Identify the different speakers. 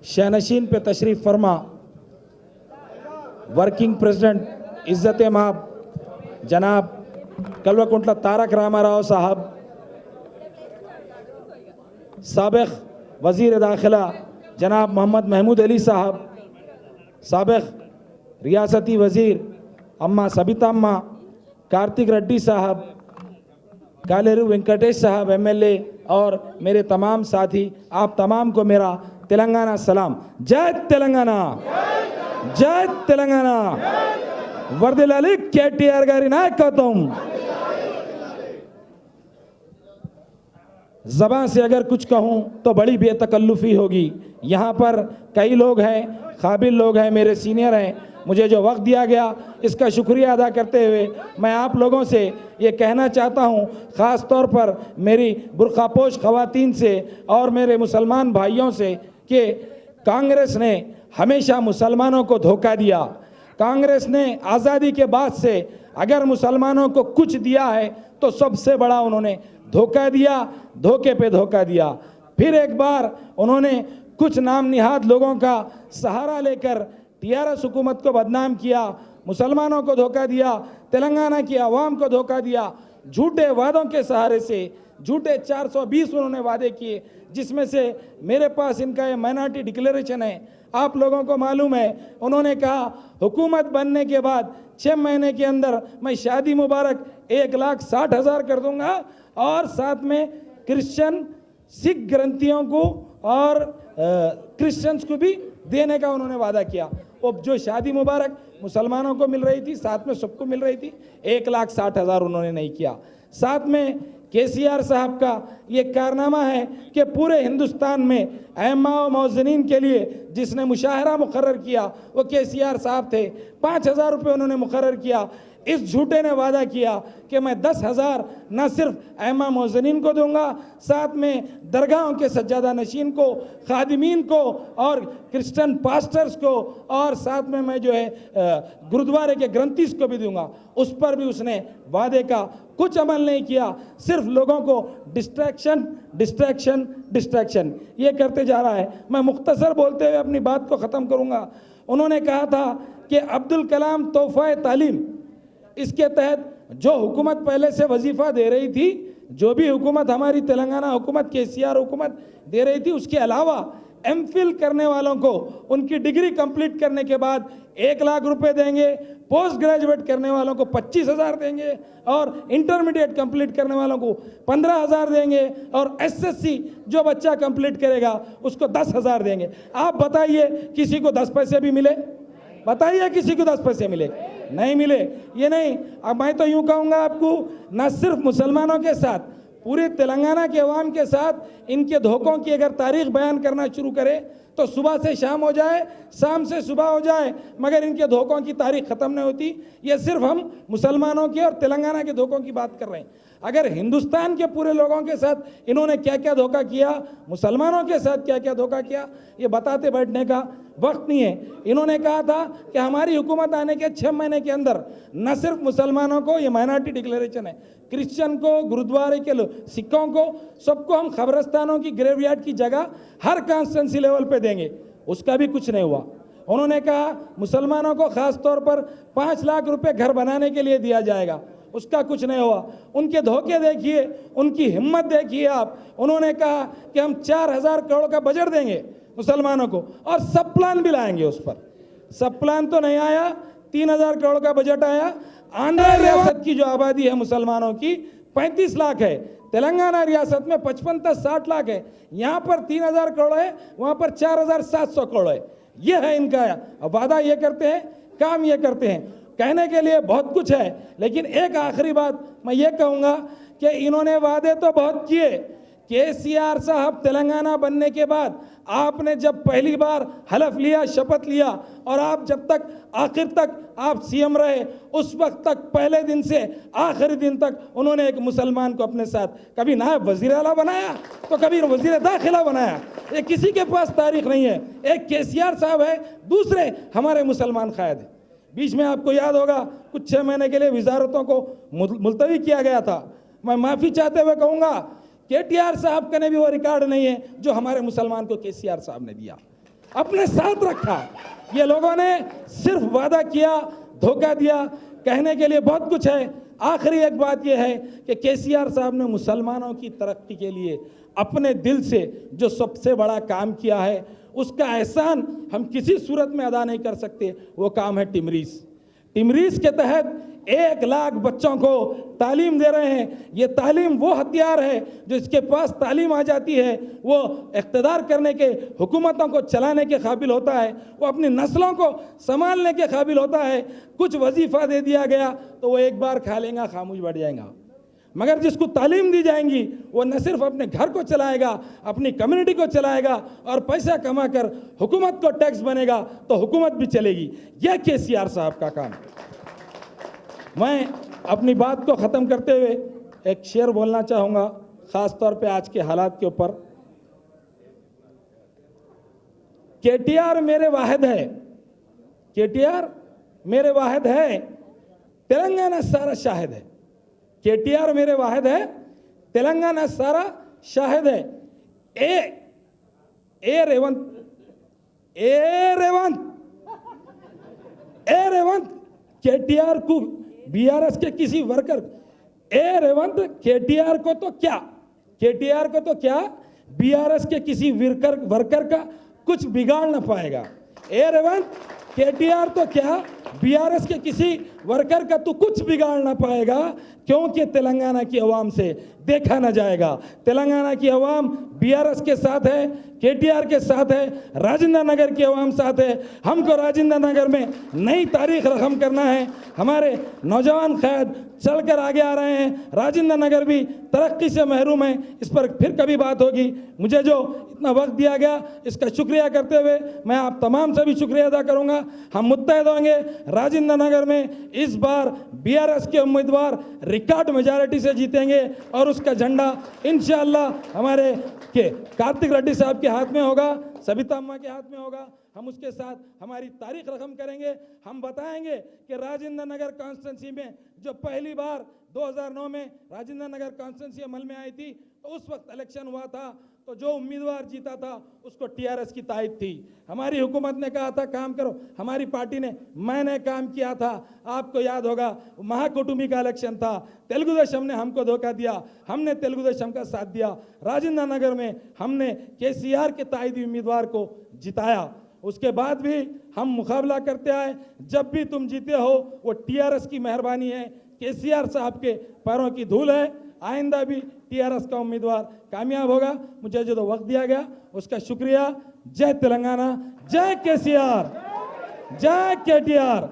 Speaker 1: शहनशीन पे तशरीफ़ फरमा वर्किंग प्रेसिडेंट इज़्ज़त माब जनाब कल्वकुंटला तारक रामाराव साहब, साबिक़ वज़ीर दाखिला जनाब मोहम्मद महमूद अली साहब, साबिक़ रियासती वज़ीर अम्मा सबिता अम्मा, कार्तिक रेड्डी साहब, कालेरू वेंकटेश साहब MLA और मेरे तमाम साथी, आप तमाम को मेरा तेलंगाना सलाम। जय तेलंगाना, जय तेलंगाना, वर्दिलाली KTR गारी नायकत्वम। ज़बान से अगर कुछ कहूँ तो बड़ी बेतकल्लुफ़ी होगी। यहाँ पर कई लोग हैं, काबिल लोग हैं, मेरे सीनियर हैं, मुझे जो वक्त दिया गया इसका शुक्रिया अदा करते हुए मैं आप लोगों से ये कहना चाहता हूँ, ख़ास तौर पर मेरी बुर्कापोश ख़वातीन से और मेरे मुसलमान भाइयों से, कि कांग्रेस ने हमेशा मुसलमानों को धोखा दिया। कांग्रेस ने आज़ादी के बाद से अगर मुसलमानों को कुछ दिया है तो सबसे बड़ा उन्होंने धोखा दिया, धोखे पे धोखा दिया। फिर एक बार उन्होंने कुछ नाम निहाद लोगों का सहारा लेकर TRS हुकूमत को बदनाम किया, मुसलमानों को धोखा दिया, तेलंगाना की आवाम को धोखा दिया। झूठे वादों के सहारे से झूठे 420 उन्होंने वादे किए, जिसमें से मेरे पास इनका ये माइनॉरिटी डिक्लेरेशन है। आप लोगों को मालूम है, उन्होंने कहा हुकूमत बनने के बाद 6 महीने के अंदर मैं शादी मुबारक 1,60,000 कर दूंगा और साथ में क्रिश्चियन सिख ग्रंथियों को और क्रिश्चियंस को भी देने का उन्होंने वादा किया। वो जो शादी मुबारक मुसलमानों को मिल रही थी, साथ में सबको मिल रही थी, 1,60,000 उन्होंने नहीं किया। साथ में KCR साहब का ये कारनामा है कि पूरे हिंदुस्तान में अइम्मा व मौज़नीन के लिए जिसने मुशाहरा मुकर्रर किया वो KCR साहब थे। 5,000 रुपये उन्होंने मुकर्रर किया। इस झूठे ने वादा किया कि मैं 10,000 न सिर्फ अइम्मा मौज़नीन को दूंगा, साथ में दरगाहों के सज्जादा नशीन को, खादिमीन को और क्रिश्चियन पास्टर्स को, और साथ में मैं जो है गुरुद्वारे के ग्रंथीस को भी दूंगा। उस पर भी उसने वादे का कुछ अमल नहीं किया, सिर्फ लोगों को डिस्ट्रैक्शन डिस्ट्रैक्शन डिस्ट्रैक्शन ये करते जा रहा है। मैं मुख्तसर बोलते हुए अपनी बात को ख़त्म करूँगा। उन्होंने कहा था कि अब्दुल कलाम तोहफ़ा तालीम, इसके तहत जो हुकूमत पहले से वजीफ़ा दे रही थी, जो भी हुकूमत हमारी तेलंगाना हुकूमत KCR हुकूमत दे रही थी, उसके अलावा MPhil करने वालों को उनकी डिग्री कंप्लीट करने के बाद 1 लाख रुपए देंगे, पोस्ट ग्रेजुएट करने वालों को 25,000 देंगे और इंटरमीडिएट कंप्लीट करने वालों को 15,000 देंगे और SSC जो बच्चा कंप्लीट करेगा उसको 10,000 देंगे। आप बताइए किसी को 10 पैसे भी मिले? बताइए किसी को 10 पैसे मिले? नहीं मिले। ये नहीं, अब मैं तो यूँ कहूँगा आपको, न सिर्फ मुसलमानों के साथ, पूरे तेलंगाना के अवाम के साथ इनके धोखों की अगर तारीख बयान करना शुरू करें तो सुबह से शाम हो जाए, शाम से सुबह हो जाए, मगर इनके धोखों की तारीख ख़त्म नहीं होती। ये सिर्फ हम मुसलमानों के और तेलंगाना के धोखों की बात कर रहे हैं। अगर हिंदुस्तान के पूरे लोगों के साथ इन्होंने क्या क्या धोखा किया, मुसलमानों के साथ क्या क्या धोखा किया, ये बताते बैठने का वक्त नहीं है। इन्होंने कहा था कि हमारी हुकूमत आने के 6 महीने के अंदर न सिर्फ मुसलमानों को, ये माइनॉरिटी डिक्लेरेशन है, क्रिश्चियन को, गुरुद्वारे के सिखों को, सबको हम कब्रिस्तानों की ग्रेवयार्ड की जगह हर कॉन्स्टिट्यूंसी लेवल पे देंगे। उसका भी कुछ नहीं हुआ। उन्होंने कहा मुसलमानों को खास तौर पर 5 लाख रुपए घर बनाने के लिए दिया जाएगा, उसका कुछ नहीं हुआ। उनके धोखे देखिए, उनकी हिम्मत देखिए आप। उन्होंने कहा कि हम 4,000 करोड़ का बजट देंगे मुसलमानों को और सब प्लान भी लाएंगे। उस पर सब प्लान तो नहीं आया, 3,000 करोड़ का बजट आया। आंध्र रियासत की जो आबादी है मुसलमानों की 35 लाख है, तेलंगाना रियासत में 55-60 लाख है। यहाँ पर 3,000 करोड़ है, वहाँ पर 4,700 करोड़ है। ये है इनका वादा। ये करते हैं, काम ये करते हैं। कहने के लिए बहुत कुछ है, लेकिन एक आखिरी बात मैं ये कहूँगा कि इन्होंने वादे तो बहुत किए। KCR साहब तेलंगाना बनने के बाद आपने जब पहली बार हलफ लिया, शपथ लिया, और आप जब तक आखिर तक आप CM रहे, उस वक्त तक पहले दिन से आखिरी दिन तक उन्होंने एक मुसलमान को अपने साथ कभी नायब वज़ीर आला बनाया तो कभी वज़ीर दाखिला बनाया। ये किसी के पास तारीख नहीं है। एक KCR साहब है, दूसरे हमारे मुसलमान कायद है। बीच में आपको याद होगा कुछ 6 महीने के लिए वजारतों को मुलतवी किया गया था। मैं माफ़ी चाहते हुए कहूँगा KTR साहब का ने भी वो रिकॉर्ड नहीं है जो हमारे मुसलमान को KCR साहब ने दिया। अपने साथ रखा। ये लोगों ने सिर्फ वादा किया, धोखा दिया, कहने के लिए बहुत कुछ है। आखिरी एक बात यह है कि केसीआर साहब ने मुसलमानों की तरक्की के लिए अपने दिल से जो सबसे बड़ा काम किया है, उसका एहसान हम किसी सूरत में अदा नहीं कर सकते। वो काम है टिमरीज। टिमरीज के तहत 1 लाख बच्चों को तालीम दे रहे हैं। ये तालीम वो हथियार है जो इसके पास तालीम आ जाती है, वो इक़्तिदार करने के, हुकूमतों को चलाने के काबिल होता है, वो अपनी नस्लों को संभालने के काबिल होता है। कुछ वजीफ़ा दे दिया गया तो वो एक बार खा लेगा, खामोश बैठ जाएगा। मगर जिसको तालीम दी जाएंगी वो न सिर्फ अपने घर को चलाएगा, अपनी कम्युनिटी को चलाएगा और पैसा कमा कर हुकूमत को टैक्स बनेगा तो हुकूमत भी चलेगी। यह केसीआर साहब का काम। मैं अपनी बात को ख़त्म करते हुए एक शेर बोलना चाहूँगा, ख़ास तौर पे आज के हालात के ऊपर। केटीआर मेरे वाहिद है, केटीआर मेरे वाहिद है, तेलंगाना सारा शाहिद है। केटीआर मेरे वाहिद है, तेलंगाना सारा शाहिद है। ए रेवंत केटीआर को, बीआरएस के किसी वर्कर, रेवंत केटीआर को तो क्या बीआरएस के किसी वर्कर का कुछ बिगाड़ ना पाएगा। रेवंत केटीआर तो क्या बीआरएस के किसी वर्कर का तो कुछ बिगाड़ ना पाएगा, क्योंकि तेलंगाना की आवाम से देखा ना जाएगा। तेलंगाना की आवाम बीआरएस के साथ है, केटीआर के साथ है, राजेंद्र नगर की आवाम साथ है। हमको राजेंद्र नगर में नई तारीख रकम करना है। हमारे नौजवान कैद चलकर आगे आ रहे हैं। राजेंद्र नगर भी तरक्की से महरूम है। इस पर फिर कभी बात होगी। मुझे जो इतना वक्त दिया गया इसका शुक्रिया करते हुए मैं आप तमाम से भी शुक्रिया अदा करूंगा। हम मुत्तहद होंगे। राजेंद्र नगर में इस बार बीआरएस के उम्मीदवार रिकॉर्ड मेजॉरिटी से जीतेंगे और उसका झंडा इंशाअल्लाह हमारे के कार्तिक रेड्डी साहब के हाथ में होगा, सबिता अम्मा के हाथ में होगा। हम उसके साथ हमारी तारीख रकम करेंगे। हम बताएंगे कि राजेंद्र नगर कॉन्स्टिट्यूंसी में जो पहली बार 2009 में राजेंद्र नगर कॉन्स्टिट्यूंसी अमल में आई थी, तो उस वक्त इलेक्शन हुआ था तो जो उम्मीदवार जीता था उसको टीआरएस की तायद थी। हमारी हुकूमत ने कहा था काम करो, हमारी पार्टी ने, मैंने काम किया था। आपको याद होगा महाकुटुंबी का इलेक्शन था, तेलुगु देशम ने हमको धोखा दिया, हमने तेलुगु देशम का साथ दिया। राजेंद्र नगर में हमने केसीआर के तायदी उम्मीदवार को जिताया। उसके बाद भी हम मुकाबला करते आए। जब भी तुम जीते हो वो टीआरएस की मेहरबानी है, केसीआर साहब के पैरों की धूल है। आइंदा भी टीआरएस का उम्मीदवार कामयाब होगा। मुझे जो वक्त दिया गया उसका शुक्रिया। जय तेलंगाना, जय केसीआर, जय केटीआर।